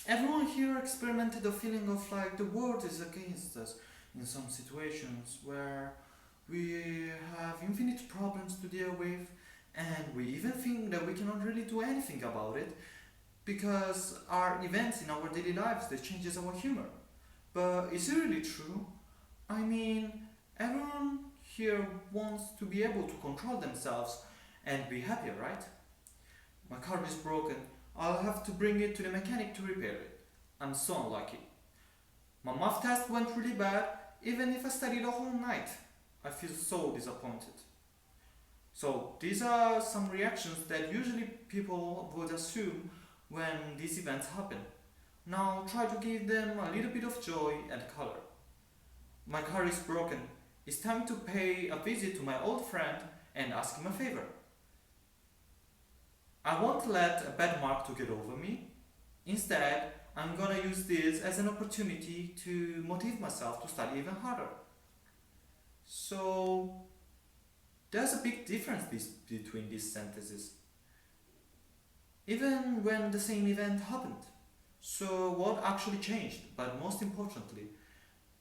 Everyone here experimented a feeling of like the world is against us in some situations where we have infinite problems to deal with, and we even think that we cannot really do anything about it because our events in our daily lives that changes our humor. But is it really true? I mean, everyone here wants to be able to control themselves and be happier, right? My car is broken. I'll have to bring it to the mechanic to repair it. I'm so unlucky. My math test went really bad, even if I studied a whole night. I feel so disappointed. So, these are some reactions that usually people would assume when these events happen. Now, try to give them a little bit of joy and color. My car is broken. It's time to pay a visit to my old friend and ask him a favor. I won't let a bad mark to get over me. Instead, I'm gonna use this as an opportunity to motivate myself to study even harder. So, there's a big difference between these sentences, even when the same event happened. So, what actually changed? But most importantly,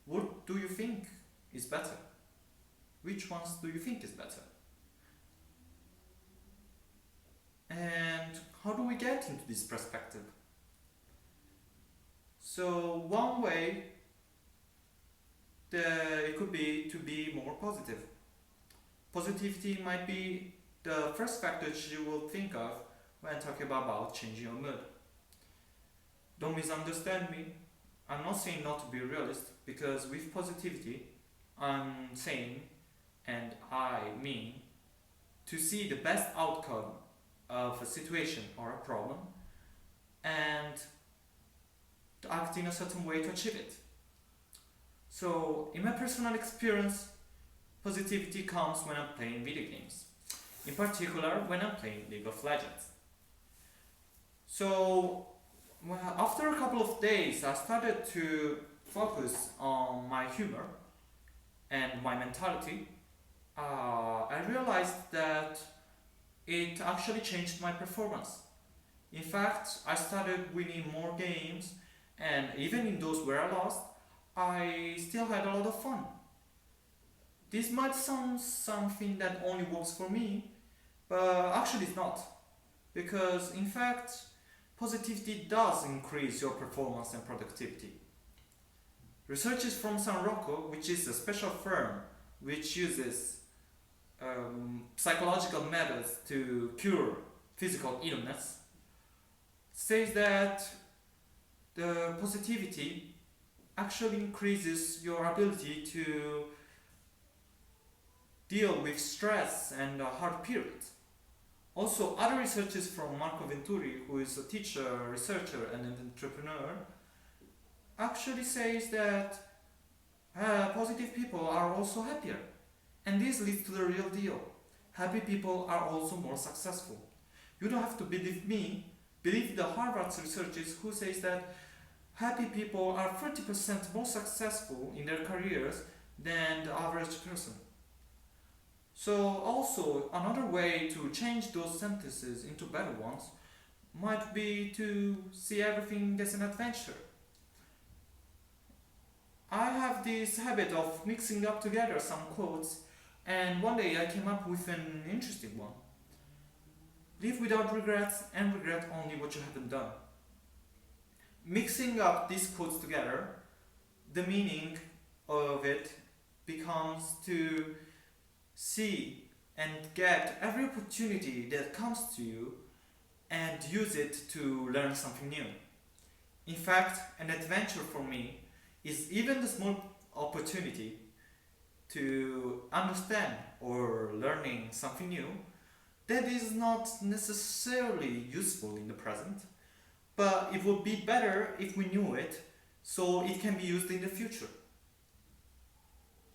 what do you think is better? Which ones do you think is better? And how do we get into this perspective? So, one way it could be to be more positive. Positivity might be the first factor you will think of when talking about changing your mood. Don't misunderstand me. I'm not saying not to be realist because with positivity, I'm saying, and I mean, to see the best outcome of a situation or a problem and to act in a certain way to achieve it. So, in my personal experience, positivity comes when I'm playing video games. In particular, when I'm playing League of Legends. So, well, after a couple of days, I started to focus on my humor and my mentality. I realized that it actually changed my performance. In fact, I started winning more games, and even in those where I lost, I still had a lot of fun. This might sound something that only works for me, but actually it's not. Because in fact, positivity does increase your performance and productivity. Researchers from San Rocco, which is a special firm which uses psychological methods to cure physical illness, says that the positivity actually increases your ability to deal with stress and hard periods. Also, other researchers from Marco Venturi, who is a teacher, researcher, and an entrepreneur, actually says that positive people are also happier. And this leads to the real deal. Happy people are also more successful. You don't have to believe me, believe the Harvard researchers who says that happy people are 30% more successful in their careers than the average person. So also another way to change those sentences into better ones might be to see everything as an adventure. I have this habit of mixing up together some quotes, and one day I came up with an interesting one. Live without regrets and regret only what you haven't done. Mixing up these quotes together, the meaning of it becomes to see and get every opportunity that comes to you and use it to learn something new. In fact, an adventure for me is even the small opportunity to understand or learning something new that is not necessarily useful in the present, but it would be better if we knew it so it can be used in the future.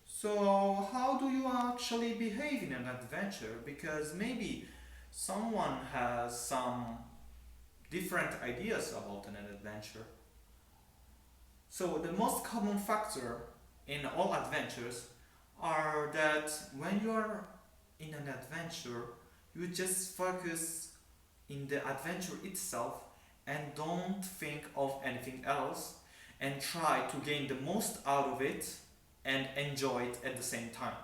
So, how do you actually behave in an adventure? Because maybe someone has some different ideas about an adventure. So, the most common factor in all adventures are that when you are in an adventure, you just focus in the adventure itself and don't think of anything something else and try to gain the most out of it and enjoy it at the same time.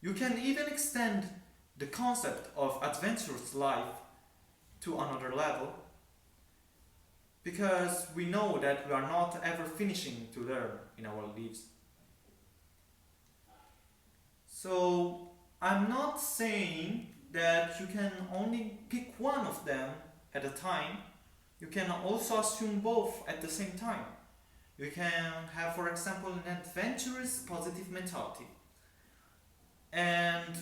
You can even extend the concept of adventurous life to another level, because we know that we are not ever finishing to learn in our lives. So I'm not saying that you can only pick one of them at a time. You can also assume both at the same time. You can have, for example, an adventurous positive mentality. And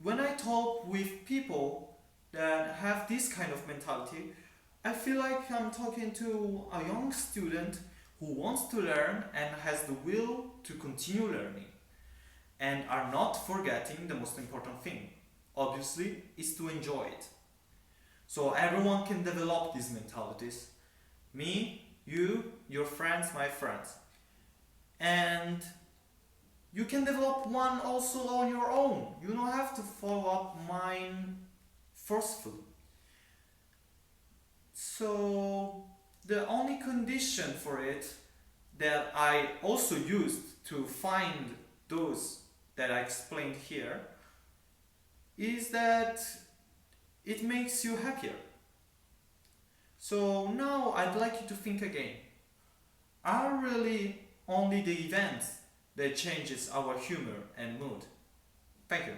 when I talk with people that have this kind of mentality, I feel like I'm talking to a young student who wants to learn and has the will to continue learning, and are not forgetting the most important thing, obviously, is to enjoy it. So everyone can develop these mentalities. Me, you, your friends, my friends. And you can develop one also on your own. You don't have to follow up mine forcefully. So the only condition for it that I also used to find those that I explained here is that it makes you happier. So now I'd like you to think again. Are really only the events that changes our humor and mood? Thank you.